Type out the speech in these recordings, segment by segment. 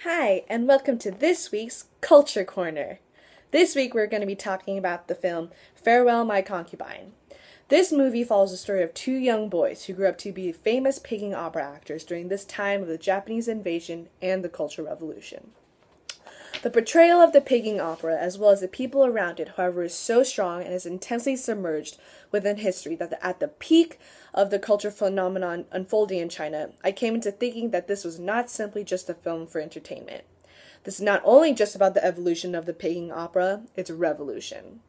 Hi, and welcome to this week's Culture Corner. This week we're going to be talking about the film Farewell My Concubine. This movie follows the story of two young boys who grew up to be famous Peking opera actors during this time of the Japanese invasion and the Cultural Revolution. The portrayal of the Peking opera, as well as the people around it, however, is so strong and is intensely submerged within history that at the peak of the culture phenomenon unfolding in China, I came into thinking that this was not simply just a film for entertainment. This is not only just about the evolution of the Peking opera, it's a revolution.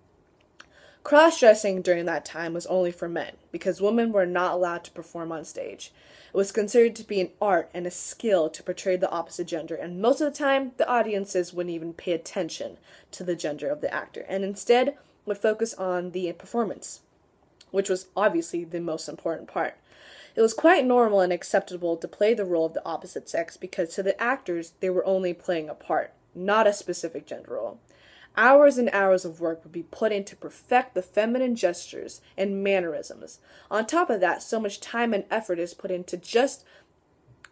Cross-dressing during that time was only for men, because women were not allowed to perform on stage. It was considered to be an art and a skill to portray the opposite gender, and most of the time, the audiences wouldn't even pay attention to the gender of the actor, and instead would focus on the performance, which was obviously the most important part. It was quite normal and acceptable to play the role of the opposite sex, because to the actors, they were only playing a part, not a specific gender role. Hours and hours of work would be put in to perfect the feminine gestures and mannerisms. On top of that, so much time and effort is put into just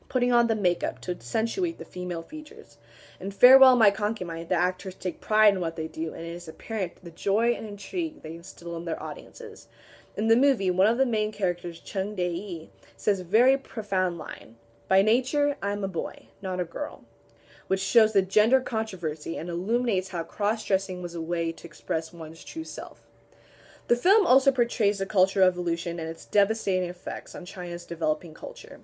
putting on the makeup to accentuate the female features. In Farewell My Concubine, the actors take pride in what they do, and it is apparent the joy and intrigue they instill in their audiences. In the movie, one of the main characters, Cheng Dei, says a very profound line, "By nature, I'm a boy, not a girl," which shows the gender controversy and illuminates how cross-dressing was a way to express one's true self. The film also portrays the Cultural Revolution and its devastating effects on China's developing culture.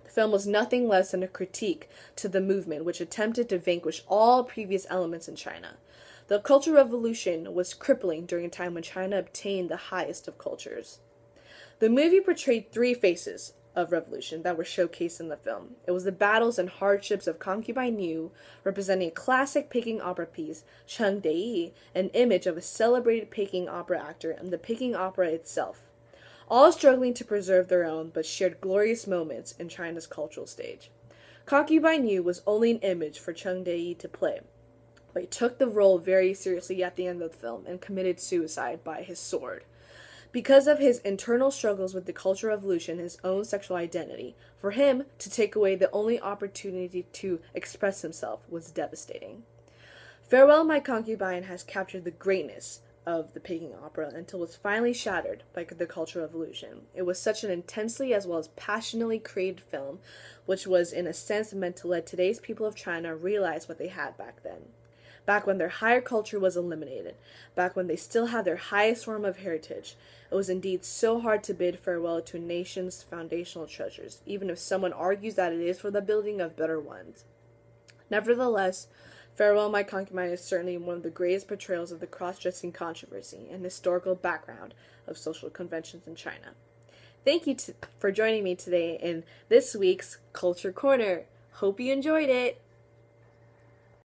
The film was nothing less than a critique to the movement which attempted to vanquish all previous elements in China. The Cultural Revolution was crippling during a time when China obtained the highest of cultures. The movie portrayed three phases of revolution that were showcased in the film. It was the battles and hardships of Concubine Yu, representing a classic Peking opera piece, Cheng Dei, an image of a celebrated Peking opera actor, and the Peking opera itself, all struggling to preserve their own but shared glorious moments in China's cultural stage. Concubine Yu was only an image for Cheng Dei to play, but he took the role very seriously at the end of the film and committed suicide by his sword. Because of his internal struggles with the Cultural Revolution and his own sexual identity, for him to take away the only opportunity to express himself was devastating. Farewell My Concubine has captured the greatness of the Peking opera until it was finally shattered by the Cultural Revolution. It was such an intensely as well as passionately created film, which was in a sense meant to let today's people of China realize what they had back then. Back when their higher culture was eliminated, back when they still had their highest form of heritage, it was indeed so hard to bid farewell to a nation's foundational treasures, even if someone argues that it is for the building of better ones. Nevertheless, Farewell My Concubine is certainly one of the greatest portrayals of the cross-dressing controversy and historical background of social conventions in China. Thank you for joining me today in this week's Culture Corner. Hope you enjoyed it!